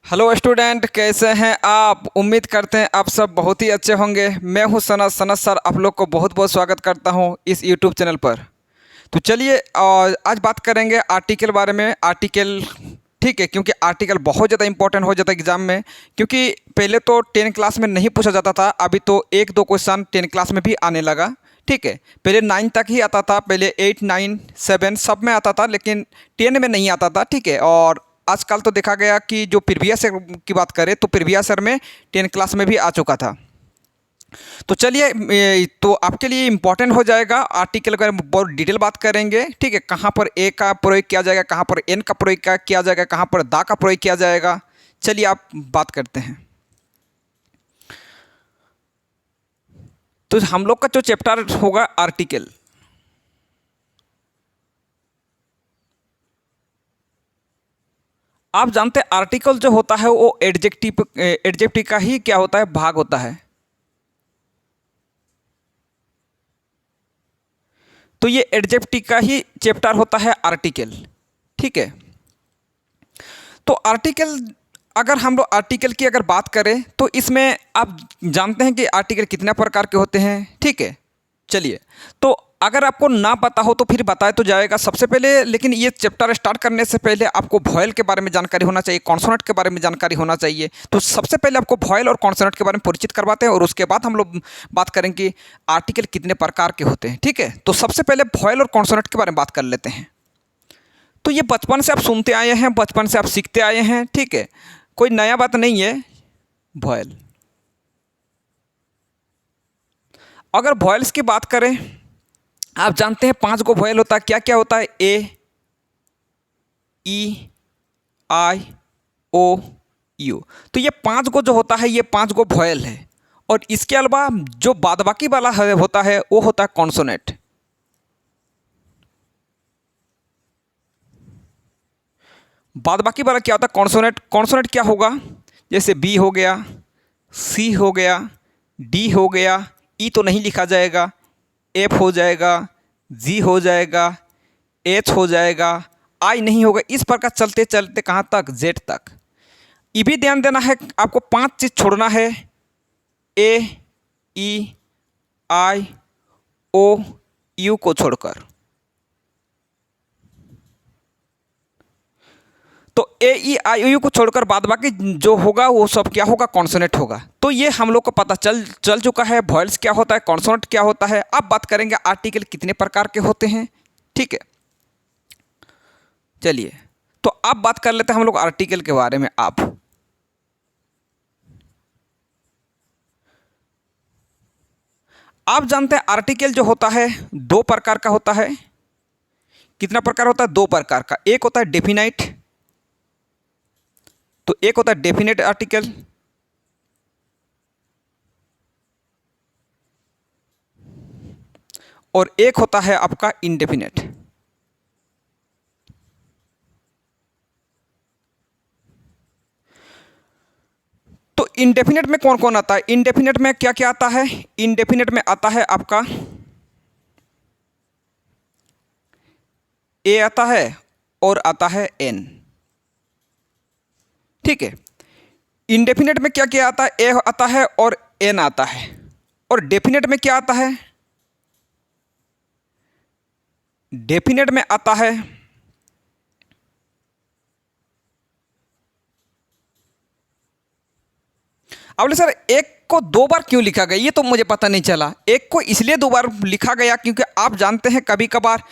Hello student, कैसे हैं आप। उम्मीद करते हैं आप सब बहुत ही अच्छे होंगे। मैं हूं सनत सर, आप लोग को बहुत बहुत स्वागत करता हूं इस यूट्यूब चैनल पर। तो चलिए आज बात करेंगे आर्टिकल बारे में। आर्टिकल ठीक है, क्योंकि आर्टिकल बहुत ज़्यादा इंपॉर्टेंट हो जाता है एग्ज़ाम में। क्योंकि पहले तो 10 क्लास में नहीं पूछा जाता था, अभी तो एक दो क्वेश्चन 10 क्लास में भी आने लगा। ठीक है, पहले 9 तक ही आता था, पहले 8 9 7 सब में आता था, लेकिन 10 में नहीं आता था। ठीक है, और आजकल तो देखा गया कि जो प्रीवियस ईयर की बात करें तो प्रीवियस ईयर में 10 क्लास में भी आ चुका था। तो चलिए, तो आपके लिए इम्पोर्टेंट हो जाएगा आर्टिकल का, बहुत डिटेल बात करेंगे। ठीक है, कहाँ पर ए का प्रयोग किया जाएगा, कहाँ पर एन का प्रयोग किया जाएगा, कहाँ पर दा का प्रयोग किया जाएगा। चलिए आप बात करते हैं। तो हम लोग का जो चैप्टर होगा आर्टिकल। आप जानते हैं आर्टिकल जो होता है वो एडजेक्टिव का ही क्या होता है, भाग होता है। तो ये एडजेक्टिव का ही चैप्टर होता है आर्टिकल। ठीक है, तो आर्टिकल, अगर हम लोग आर्टिकल की अगर बात करें तो इसमें आप जानते हैं कि आर्टिकल कितने प्रकार के होते हैं। ठीक है, चलिए, तो अगर आपको ना पता हो तो फिर बताया तो जाएगा सबसे पहले। लेकिन ये चैप्टर स्टार्ट करने से पहले आपको वॉयल के बारे में जानकारी होना चाहिए, कॉन्सोनेंट के बारे में जानकारी होना चाहिए। तो सबसे पहले आपको वॉयल और कॉन्सोनेंट के बारे में परिचित करवाते हैं, और उसके बाद हम लोग बात करेंगे कि आर्टिकल कितने प्रकार के होते हैं। ठीक है, तो सबसे पहले वॉयल और कॉन्सोनेंट के बारे में बात कर लेते हैं। तो ये बचपन से आप सुनते आए हैं, बचपन से आप सीखते आए हैं। ठीक है, कोई नया बात नहीं है। वॉयल, अगर वॉयल्स की बात करें, आप जानते हैं 5 गो वॉयल होता है। क्या क्या होता है? ए, ई, आई, ओ, यू। तो ये 5 गो जो होता है, ये 5 गो वॉयल है। और इसके अलावा जो बाद बाकी वाला होता है वो होता है कॉन्सोनेंट। बाद बाकी वाला क्या होता है? कॉन्सोनेंट। कॉन्सोनेंट क्या होगा? जैसे बी हो गया, सी हो गया, डी हो गया, ई तो नहीं लिखा जाएगा, एफ हो जाएगा, जी हो जाएगा, एच हो जाएगा, आई नहीं होगा। इस प्रकार चलते चलते कहाँ तक? जेड तक। ये भी ध्यान देना है, आपको 5 चीज़ छोड़ना है। ए, ई, आई, ओ, यू को छोड़कर। तो ए, ई, आई, यू को छोड़कर बाद बाकी जो होगा वो सब क्या होगा? कॉन्सोनेंट होगा। तो ये हम लोग को पता चल चुका है वॉयल्स क्या होता है, कॉन्सोनेंट क्या होता है। अब बात करेंगे आर्टिकल कितने प्रकार के होते हैं। ठीक है, चलिए, तो अब बात कर लेते हैं हम लोग आर्टिकल के बारे में। आप जानते हैं आर्टिकल जो होता है 2 प्रकार का होता है। कितना प्रकार होता है? 2 प्रकार का। एक होता है डेफिनाइट, तो एक होता है डेफिनेट आर्टिकल, और एक होता है आपका इनडेफिनेट। तो इनडेफिनेट में कौन कौन आता है? इनडेफिनेट में क्या क्या आता है? इनडेफिनेट में आता है आपका ए आता है और आता है एन। ठीक है, इनडेफिनेट में क्या क्या आता है? ए आता है और एन आता है। और डेफिनेट में क्या आता है? डेफिनेट में आता है अब बोले सर एक को 2 बार क्यों लिखा गया? ये तो मुझे पता नहीं चला। एक को इसलिए 2 बार लिखा गया क्योंकि आप जानते हैं कभी कभार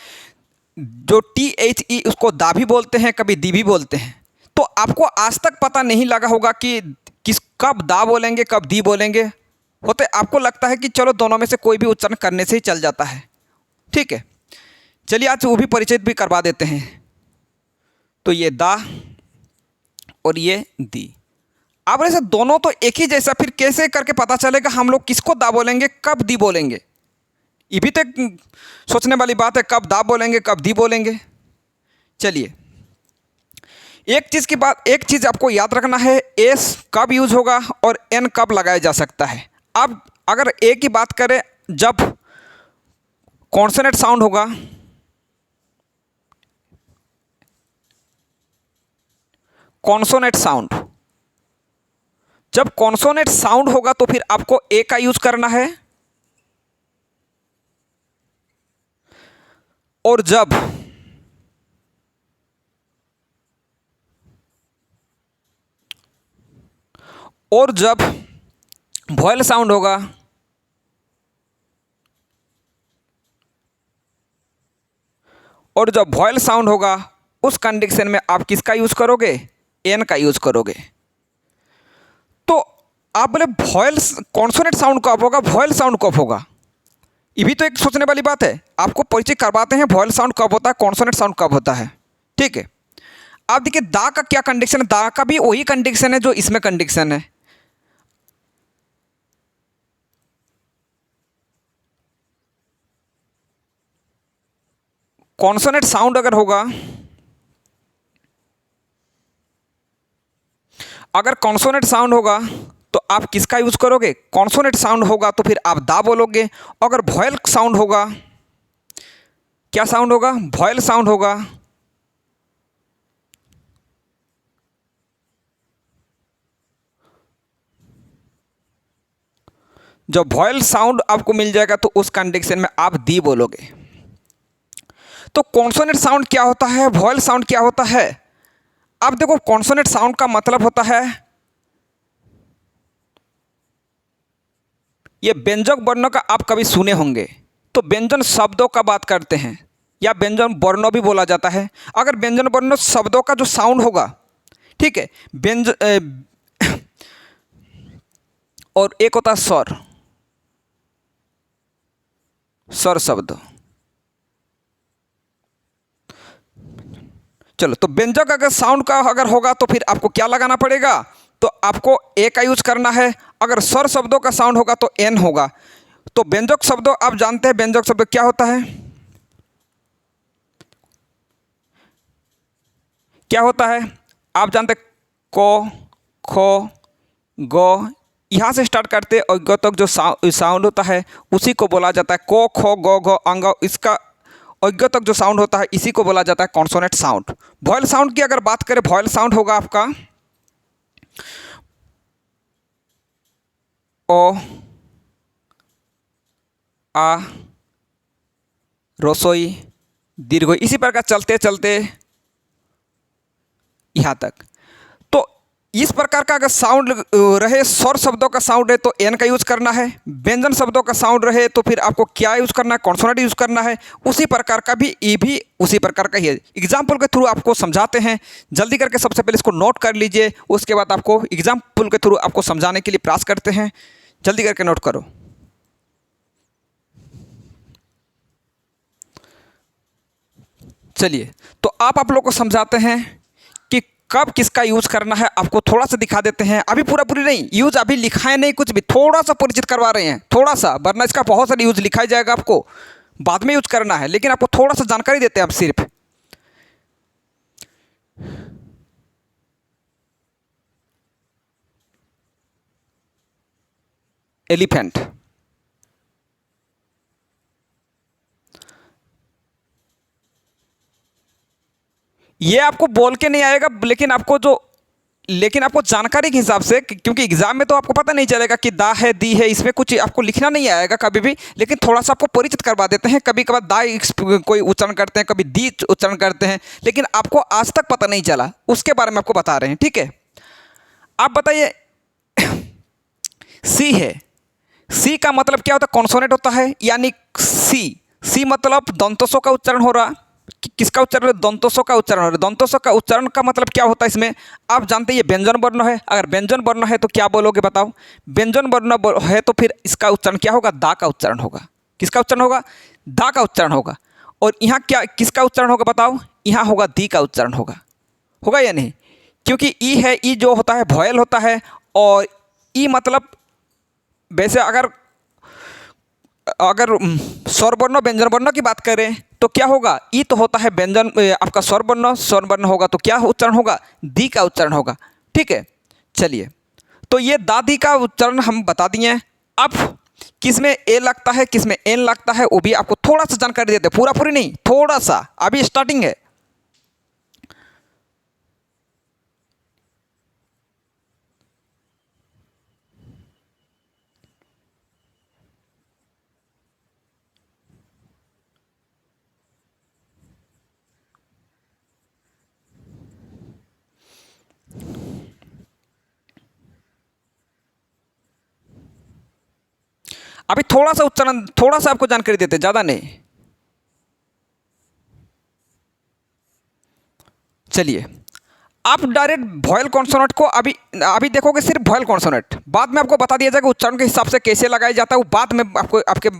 जो THE उसको दा भी बोलते हैं, कभी दी भी बोलते हैं। तो आपको आज तक पता नहीं लगा होगा कि कब दा बोलेंगे, कब दी बोलेंगे। होते आपको लगता है कि चलो दोनों में से कोई भी उच्चारण करने से ही चल जाता है। ठीक है, चलिए आज वो भी परिचित भी करवा देते हैं। तो ये दा और ये दी। अब ऐसे दोनों तो एक ही जैसा, फिर कैसे करके पता चलेगा हम लोग किसको दा बोलेंगे, कब दी बोलेंगे? ये भी तो एक सोचने वाली बात है, कब दा बोलेंगे, कब दी बोलेंगे। चलिए, एक चीज़ आपको याद रखना है, एस कब यूज होगा और एन कब लगाया जा सकता है। अब अगर ए की बात करें, जब कॉन्सोनेंट साउंड होगा, कॉन्सोनेंट साउंड जब कॉन्सोनेंट साउंड होगा तो फिर आपको ए का यूज करना है, और जब वॉयल साउंड होगा उस कंडीशन में आप किसका यूज करोगे? एन का यूज करोगे। तो आप बोले वॉयल कॉन्सोनेंट साउंड कब होगा, वॉयल साउंड कब होगा? ये भी तो एक सोचने वाली बात है। आपको परिचय करवाते हैं वॉयल साउंड कब होता है, कॉन्सोनेंट साउंड कब होता है। ठीक है, आप देखिए दा का क्या कंडीशन है, दा का भी वही कंडीशन है जो इसमें कंडीशन है। कॉन्सोनेंट साउंड अगर होगा, अगर कॉन्सोनेंट साउंड होगा तो आप किसका यूज करोगे? कॉन्सोनेंट साउंड होगा तो फिर आप दा बोलोगे। अगर वॉयल साउंड होगा, क्या साउंड होगा? वॉयल साउंड होगा। जब वॉयल साउंड आपको मिल जाएगा तो उस कंडीशन में आप दी बोलोगे। तो कॉन्सोनेंट साउंड क्या होता है, वॉयल साउंड क्या होता है? अब देखो कॉन्सोनेंट साउंड का मतलब होता है ये व्यंजक वर्णों का आप कभी सुने होंगे, तो व्यंजन शब्दों का बात करते हैं या व्यंजन वर्णों भी बोला जाता है। अगर व्यंजन वर्णों शब्दों का जो साउंड होगा, ठीक है, और एक होता है स्वर, स्वर शब्द। चलो, तो व्यंजक अगर साउंड का अगर होगा तो फिर आपको क्या लगाना पड़ेगा? तो आपको ए का यूज करना है। अगर स्वर शब्दों का साउंड होगा तो एन होगा। तो व्यंजक शब्दों आप जानते हैं व्यंजक शब्द क्या होता है, क्या होता है? आप जानते हैं को, खो, गो, यहाँ से स्टार्ट करते और ग तक जो साउंड होता है उसी को बोला जाता है को, खो, गो, घो, अंग। इसका अज्ञ तक जो साउंड होता है इसी को बोला जाता है कॉन्सोनेंट साउंड। वॉयल साउंड की अगर बात करें, वॉयल साउंड होगा आपका ओ, आ, रसोई, दीर्घोई, इसी प्रकार चलते चलते यहाँ तक। तो इस प्रकार का अगर साउंड रहे, स्वर शब्दों का साउंड है तो एन का यूज करना है। व्यंजन शब्दों का साउंड रहे तो फिर आपको क्या यूज करना है? कॉन्सोनेंट यूज करना है। उसी प्रकार का भी ये भी उसी प्रकार का ही है। एग्जाम्पल के थ्रू आपको समझाते हैं, जल्दी करके सबसे पहले इसको नोट कर लीजिए, उसके बाद आपको एग्जाम्पल के थ्रू आपको समझाने के लिए प्रयास करते हैं। जल्दी करके नोट करो। चलिए, तो आप लोग को समझाते हैं कि कब किसका यूज करना है। आपको थोड़ा सा दिखा देते हैं, अभी पूरी नहीं यूज अभी लिखा है नहीं, कुछ भी थोड़ा सा परिचित करवा रहे हैं, थोड़ा सा, वरना इसका बहुत सारा यूज लिखा जाएगा, आपको बाद में यूज करना है, लेकिन आपको थोड़ा सा जानकारी देते हैं आप सिर्फ। एलिफेंट, ये आपको बोल के नहीं आएगा, लेकिन आपको जानकारी के हिसाब से, क्योंकि एग्जाम में तो आपको पता नहीं चलेगा कि दा है, दी है, इसमें कुछ आपको लिखना नहीं आएगा कभी भी, लेकिन थोड़ा सा आपको परिचित करवा देते हैं। कभी कभार दा कोई उच्चारण करते हैं, कभी दी उच्चारण करते हैं, लेकिन आपको आज तक पता नहीं चला, उसके बारे में आपको बता रहे हैं। ठीक है, आप बताइए सी है, सी का मतलब क्या होता है? कॉन्सोनेंट होता है, यानी सी मतलब दंतों का उच्चारण हो रहा। किसका उच्चारण? दंतों का उच्चारण हो रहा है। दंतों का उच्चारण का मतलब क्या होता है? इसमें आप जानते हैं ये व्यंजन वर्ण है। अगर व्यंजन वर्ण है तो क्या बोलोगे बताओ? व्यंजन वर्ण है तो फिर इसका उच्चारण क्या होगा? दा का उच्चारण होगा। किसका उच्चारण होगा? दा का उच्चारण होगा। और यहाँ क्या किसका उच्चारण होगा बताओ? यहाँ होगा दी का उच्चारण होगा। होगा या नहीं? क्योंकि ई है, ई जो होता है वॉयल होता है, और ई मतलब वैसे अगर स्वर वर्ण व्यंजन वर्ण की बात करें तो क्या होगा? ई तो होता है व्यंजन, आपका स्वर वर्ण होगा तो क्या उच्चारण होगा? दी का उच्चारण होगा। ठीक है, चलिए, तो ये दादी का उच्चारण हम बता दिए। अब किसमें ए लगता है, किसमें एन लगता है, वो भी आपको थोड़ा सा जानकारी देते हैं, पूरी नहीं, थोड़ा सा, अभी स्टार्टिंग है। अभी थोड़ा सा उच्चारण, थोड़ा सा आपको जानकारी देते, ज़्यादा नहीं। चलिए, आप डायरेक्ट वॉयल कॉन्सोनेंट को अभी अभी देखोगे सिर्फ वॉयल कॉन्सोनेंट, बाद में आपको बता दिया जाएगा उच्चारण के हिसाब से कैसे लगाया जाता है, वो बाद में आपको आपके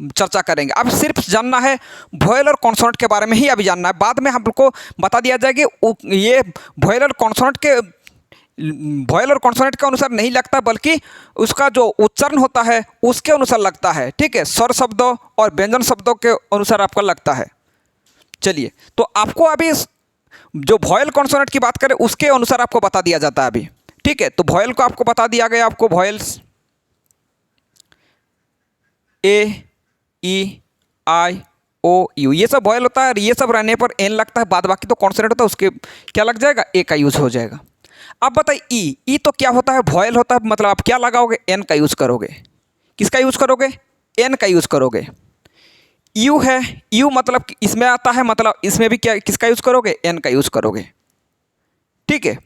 चर्चा करेंगे। अब सिर्फ जानना है वॉयल और कॉन्सोनेंट के बारे में ही अभी जानना है, बाद में हमको बता दिया जाएगा कि ये वॉयल और कॉन्सोनेंट के, वॉयल और कॉन्सोनेंट के अनुसार नहीं लगता, बल्कि उसका जो उच्चारण होता है उसके अनुसार लगता है। ठीक है, स्वर शब्दों और व्यंजन शब्दों के अनुसार आपका लगता है। चलिए, तो आपको अभी जो वॉयल कॉन्सोनेंट की बात करें उसके अनुसार आपको बता दिया जाता है अभी। ठीक है, तो वॉयल को आपको बता दिया गया, आपको vials A, E, I, O, you, ये सब वॉयल होता है। ये सब रहने पर एन लगता है, बाद बाकी तो कॉन्सोनेंट होता है, उसके क्या लग जाएगा, ए का यूज हो जाएगा। अब बताइए ई तो क्या होता है, वॉयल होता है, मतलब आप क्या लगाओगे, एन का यूज करोगे। किसका यूज करोगे, एन का यूज करोगे। यू है, यू मतलब इसमें आता है, मतलब इसमें भी क्या किसका यूज करोगे, एन का यूज करोगे। ठीक है,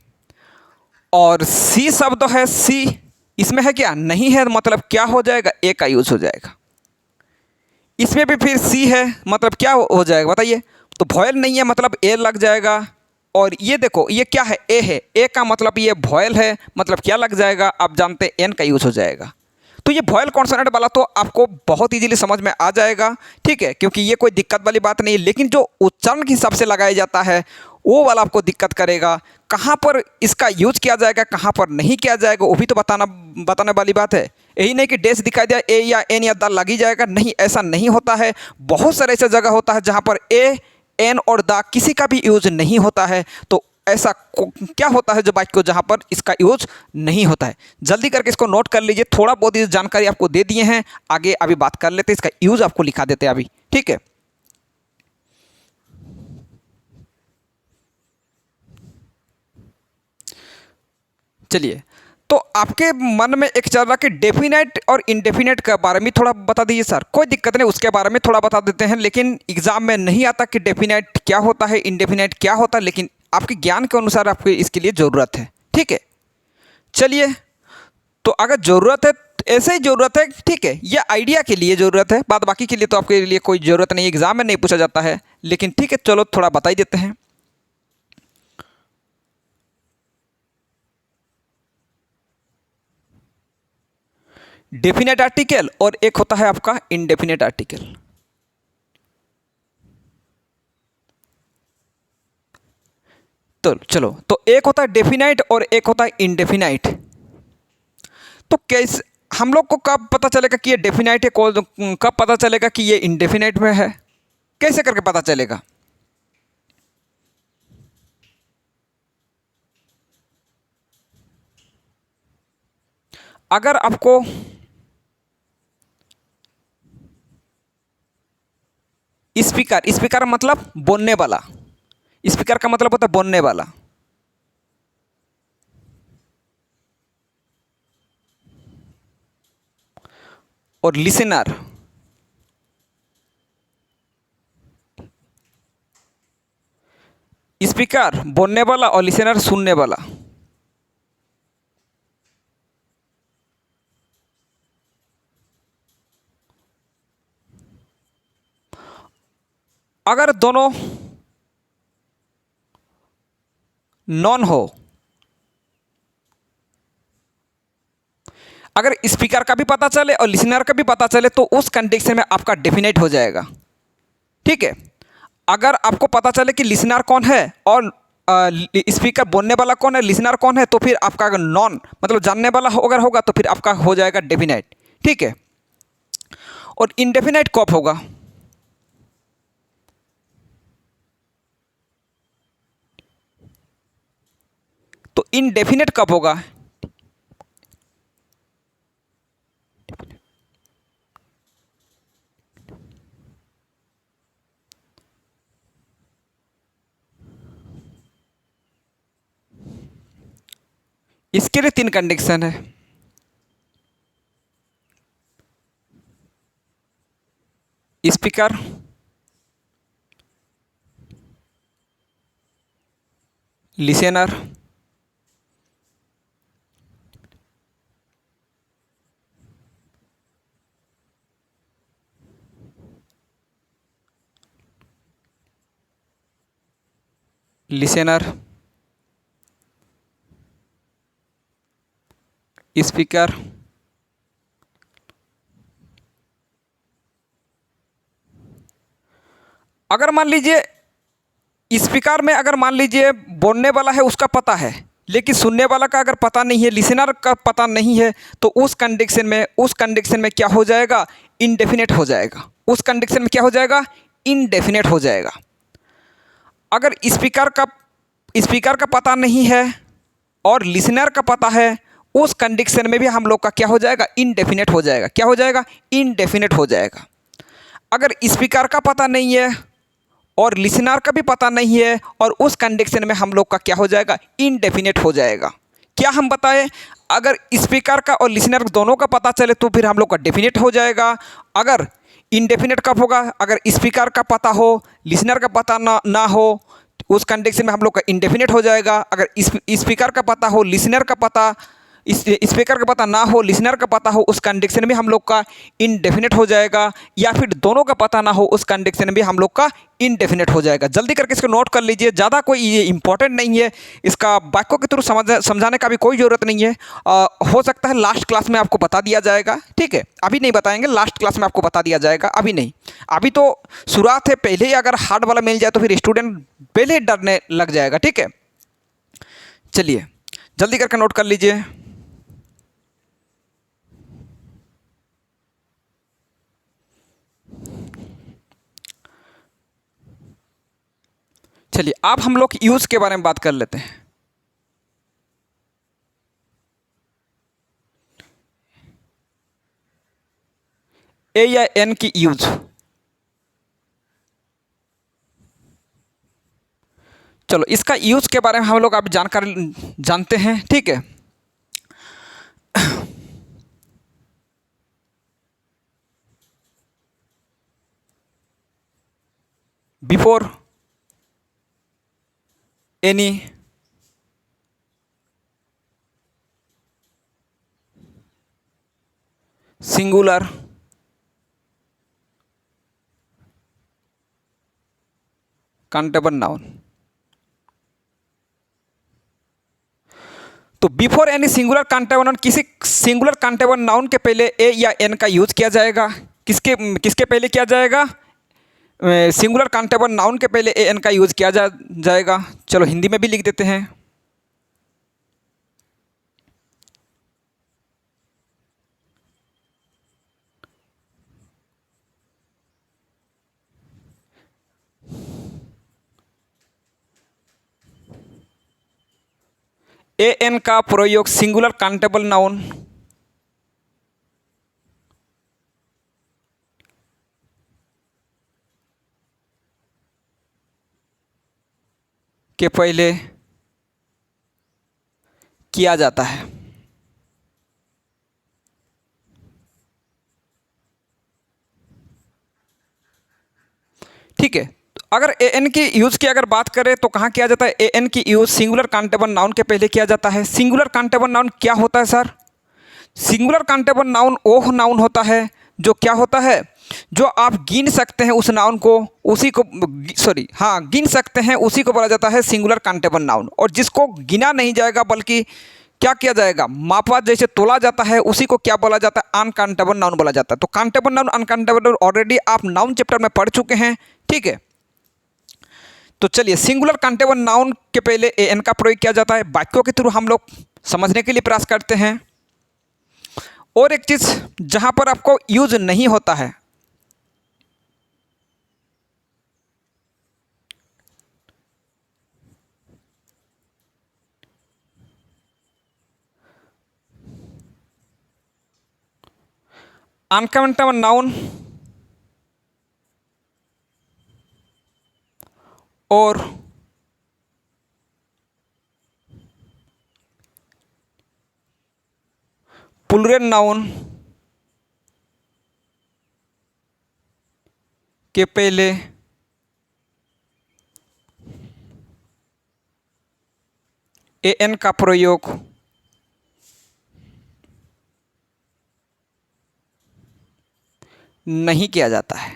और सी शब्द है, सी इसमें है क्या, नहीं है, मतलब क्या हो जाएगा, ए का यूज हो जाएगा। इसमें भी फिर सी है, मतलब क्या हो जाएगा बताइए, तो वॉयल नहीं है मतलब ए लग जाएगा। और ये देखो ये क्या है, ए है, ए का मतलब ये वॉयल है, मतलब क्या लग जाएगा, आप जानते हैं एन का यूज हो जाएगा। तो ये वॉयल कॉन्सोनेंट वाला तो आपको बहुत इजीली समझ में आ जाएगा। ठीक है, क्योंकि ये कोई दिक्कत वाली बात नहीं है, लेकिन जो उच्चारण के हिसाब से लगाया जाता है वो वाला आपको दिक्कत करेगा। कहाँ पर इसका यूज किया जाएगा, कहाँ पर नहीं किया जाएगा, वो भी तो बताने वाली बात है। यही नहीं कि डैश दिखाई दिया ए या एन या द लग ही जाएगा, नहीं, ऐसा नहीं होता है। बहुत सारे ऐसे जगह होता है जहाँ पर ए, एन और द किसी का भी यूज नहीं होता है। तो ऐसा क्या होता है जो वाक्य को जहाँ पर इसका यूज नहीं होता है, जल्दी करके इसको नोट कर लीजिए। थोड़ा बहुत ही जानकारी आपको दे दिए हैं, आगे अभी बात कर लेते हैं, इसका यूज आपको लिखा देते हैं अभी। ठीक है, चलिए, तो आपके मन में एक चल रहा कि डेफिनेट और इनडेफिनेट के बारे में थोड़ा बता दीजिए सर। कोई दिक्कत नहीं, उसके बारे में थोड़ा बता देते हैं, लेकिन एग्जाम में नहीं आता कि डेफिनेट क्या होता है, इनडेफिनेट क्या होता है, लेकिन आपके ज्ञान के अनुसार आपको इसके लिए ज़रूरत है। ठीक है, चलिए, तो अगर ज़रूरत है तो ऐसे ही ज़रूरत है। ठीक है, ये आइडिया के लिए ज़रूरत है, बाद बाकी के लिए तो आपके लिए कोई ज़रूरत नहीं, एग्जाम में नहीं पूछा जाता है। लेकिन ठीक है, चलो थोड़ा बता ही देते हैं। डेफिनेट आर्टिकल और एक होता है आपका इनडेफिनेट आर्टिकल। तो चलो, तो एक होता है डेफिनाइट और एक होता है इनडेफिनाइट। तो कैसे हम लोग को कब पता चलेगा कि ये डेफिनाइट है, कब पता चलेगा कि ये इनडेफिनाइट में है, कैसे करके पता चलेगा। अगर आपको स्पीकर, स्पीकर मतलब बोलने वाला, स्पीकर का मतलब होता है बोलने वाला। और लिसनर, स्पीकर बोलने वाला और लिसनर सुनने वाला। अगर दोनों नॉन हो, अगर स्पीकर का भी पता चले और लिसनर का भी पता चले, तो उस कंडीशन में आपका डेफिनेट हो जाएगा। ठीक है, अगर आपको पता चले कि लिसनर कौन है और स्पीकर बोलने वाला कौन है, लिसनर कौन है, तो फिर आपका अगर नॉन मतलब जानने वाला अगर होगा तो फिर आपका हो जाएगा डेफिनेट। ठीक है, और इनडेफिनेट कब होगा, तो इनडेफिनेट कब होगा, इसके लिए 3 कंडीशन है। स्पीकर, लिसनर लिसनर, स्पीकर, अगर मान लीजिए स्पीकर में अगर मान लीजिए बोलने वाला है उसका पता है लेकिन सुनने वाला का अगर पता नहीं है, लिसनर का पता नहीं है, तो उस कंडीशन में क्या हो जाएगा, इनडेफिनेट हो जाएगा। उस कंडीशन में क्या हो जाएगा, इनडेफिनेट हो जाएगा। अगर स्पीकर का पता नहीं है और लिसनर का पता है, उस कंडीशन में भी हम लोग का क्या हो जाएगा, इनडेफिनेट हो जाएगा। क्या हो जाएगा, इनडेफिनेट हो जाएगा। अगर स्पीकर का पता नहीं है और लिसनर का भी पता नहीं है और उस कंडीशन में हम लोग का क्या हो जाएगा, इनडेफिनेट हो जाएगा। क्या हम बताएं, अगर स्पीकर का और लिसनर दोनों का पता चले तो फिर हम लोग का डेफिनेट हो जाएगा। अगर इनडेफिनेट कब होगा, अगर स्पीकर का पता हो लिसनर का पता ना हो, उस कंडीशन में हम लोग का इनडेफिनेट हो जाएगा। अगर स्पीकर का पता हो लिसनर का पता स्पीकर का पता ना हो लिसनर का पता हो, उस कंडीशन में हम लोग का इनडेफिनेट हो जाएगा। या फिर दोनों का पता ना हो, उस कंडीशन में भी हम लोग का इनडेफिनेट हो जाएगा। जल्दी करके इसको नोट कर लीजिए, ज़्यादा कोई ये इंपॉर्टेंट नहीं है, इसका वाक्यों के थ्रू समझाने का भी कोई ज़रूरत नहीं है। हो सकता है लास्ट क्लास में आपको बता दिया जाएगा, ठीक है, अभी नहीं बताएंगे, लास्ट क्लास में आपको बता दिया जाएगा, अभी नहीं। अभी तो शुरुआत है, पहले ही अगर हार्ड वाला मिल जाए तो फिर स्टूडेंट पहले ही डरने लग जाएगा, ठीक है। चलिए जल्दी करके नोट कर लीजिए। चलिए अब हम लोग यूज़ के बारे में बात कर लेते हैं। ए या एन की यूज, चलो इसका यूज के बारे में हम लोग अब जानकारी जानते हैं, ठीक है। Before any singular countable noun, तो before any singular countable noun, किसी सिंगुलर काउंटेबल नाउन के पहले ए या एन का यूज किया जाएगा। किसके किसके पहले किया जाएगा, सिंगुलर काउंटेबल नाउन के पहले ए एन का यूज किया जाएगा। चलो हिंदी में भी लिख देते हैं। ए एन का प्रयोग सिंगुलर काउंटेबल नाउन के पहले किया जाता है, ठीक है। अगर ए एन की यूज़ की अगर बात करें तो कहाँ किया जाता है, ए एन की यूज़ सिंगुलर काउंटेबल नाउन के पहले किया जाता है। सिंगुलर काउंटेबल नाउन क्या होता है सर, सिंगुलर काउंटेबल नाउन वो नाउन होता है जो क्या होता है, जो आप गिन सकते हैं उस नाउन को, उसी को गिन सकते हैं, उसी को बोला जाता है सिंगुलर काउंटेबल नाउन। और जिसको गिना नहीं जाएगा बल्कि क्या किया जाएगा, मापा जैसे तोला जाता है, उसी को क्या बोला जाता है, अनकाउंटेबल नाउन बोला जाता है। तो countable noun uncountable noun already आप नाउन चैप्टर में पढ़ चुके हैं, ठीक है। तो चलिए सिंगुलर काउंटेबल नाउन के पहले ए एन का प्रयोग किया जाता है, वाक्यों के थ्रू हम लोग समझने के लिए प्रयास करते हैं। और एक चीज़ जहाँ पर आपको यूज नहीं होता है, अनकाउंटेबल नाउन और प्लूरल नाउन के पहले ए एन का प्रयोग नहीं किया जाता है।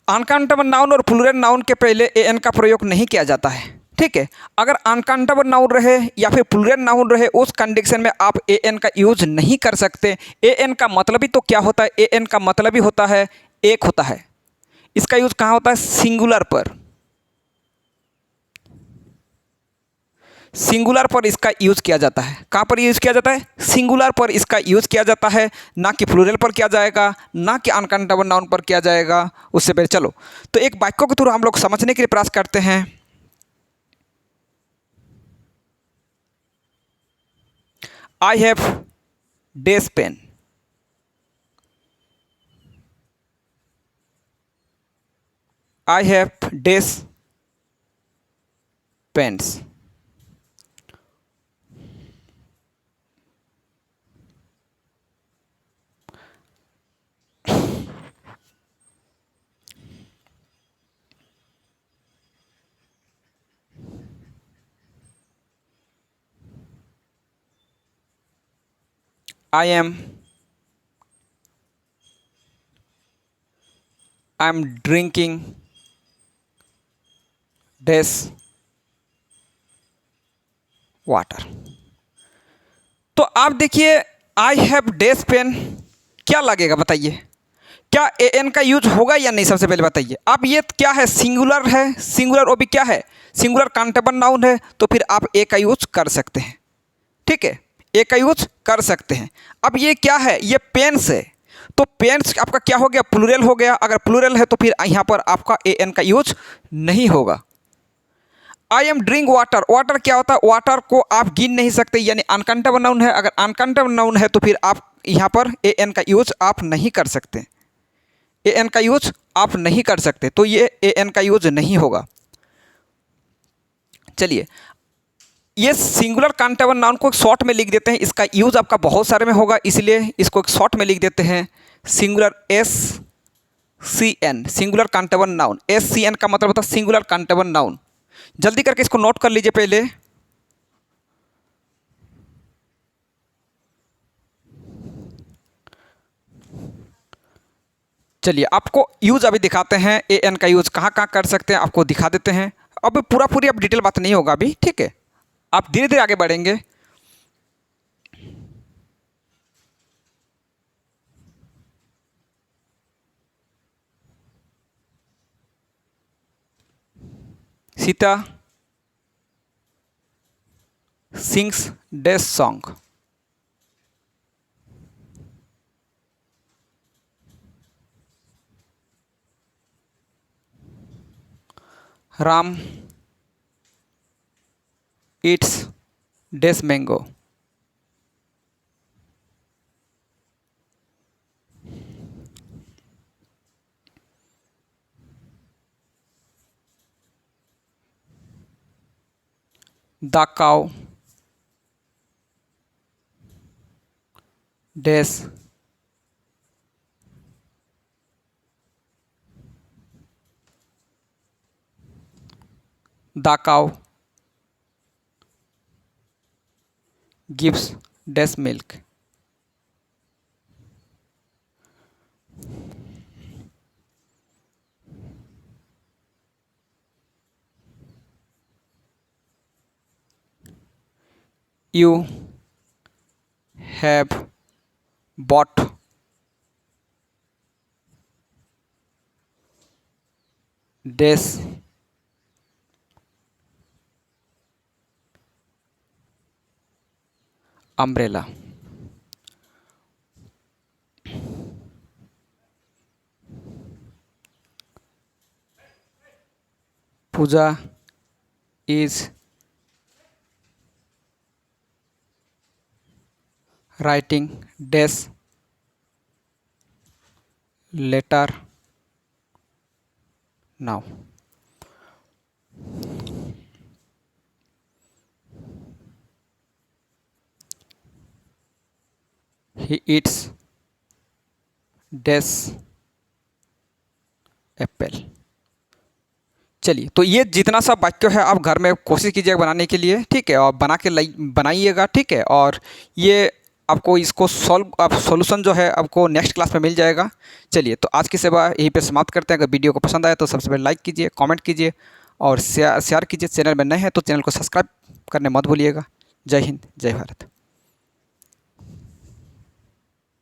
अनकाउंटेबल नाउन और प्लूरल नाउन के पहले ए एन का प्रयोग नहीं किया जाता है। ठीक है, अगर अनकाउंटेबल नाउन रहे या फिर प्लूरल नाउन रहे, उस कंडीशन में आप ए एन का यूज नहीं कर सकते। ए एन का मतलब ही तो क्या होता है? ए एन का मतलब ही होता है एक होता है। इसका यूज कहाँ होता है? सिंगुलर पर। सिंगुलर पर इसका यूज किया जाता है। कहाँ पर यूज किया जाता है? सिंगुलर पर इसका यूज किया जाता है, ना कि प्लूरल पर किया जाएगा, ना कि अनकाउंटेबल नाउन पर किया जाएगा। उससे पहले चलो तो एक वाक्यों के थ्रू हम लोग समझने के लिए प्रयास करते हैं। I have these pen. I have these pens. I am drinking this water. तो आप देखिए, आई हैव डेज पेन क्या लगेगा बताइए? क्या ए एन का यूज होगा या नहीं? सबसे पहले बताइए आप। ये क्या है? सिंगुलर है। सिंगुलर वो भी क्या है? सिंगुलर काउंटेबल नाउन है, तो फिर आप ए का यूज कर सकते हैं। ठीक है, ए का यूज कर सकते हैं। अब ये क्या है? ये पेन्स है, तो पेन्स आपका क्या हो गया? प्लूरल हो गया। अगर प्लूरल है तो फिर यहाँ पर आपका ए एन का यूज नहीं होगा। I am drink water. Water क्या होता है? वाटर को आप गिन नहीं सकते, यानी अनकाउंटेबल नाउन है। अगर अनकाउंटेबल नाउन है तो फिर आप यहाँ पर ए एन का यूज आप नहीं कर सकते। ए एन का यूज आप नहीं कर सकते, तो ये ए एन का यूज नहीं होगा। चलिए, ये सिंगुलर काउंटेबल नाउन को शॉर्ट में लिख देते हैं। इसका यूज आपका बहुत सारे में होगा, इसलिए इसको एक शॉर्ट में लिख देते हैं। Singular S C N, singular countable noun. S C N का मतलब होता है सिंगुलर काउंटेबल नाउन। जल्दी करके इसको नोट कर लीजिए पहले। चलिए, आपको यूज अभी दिखाते हैं। ए एन का यूज कहाँ कहाँ कर सकते हैं आपको दिखा देते हैं। अब पूरी अब डिटेल बात नहीं होगा अभी, ठीक है? आप धीरे धीरे आगे बढ़ेंगे। Sita sings this song. Ram eats this mango. The cow dash the cow gives dash milk. You have bought this umbrella. Pooja is writing this letter now. He eats this apple. चलिए, तो ये जितना सा वाक्य है आप घर में कोशिश कीजिएगा बनाने के लिए, ठीक है? और बनाइएगा, ठीक है? और ये आपको इसको सॉल्यूशन जो है आपको नेक्स्ट क्लास में मिल जाएगा। चलिए, तो आज की सेवा यहीं पे समाप्त करते हैं। अगर वीडियो को पसंद आया तो सबसे पहले लाइक कीजिए, कमेंट कीजिए और शेयर कीजिए। चैनल में नए हैं तो चैनल को सब्सक्राइब करने मत भूलिएगा। जय हिंद, जय भारत।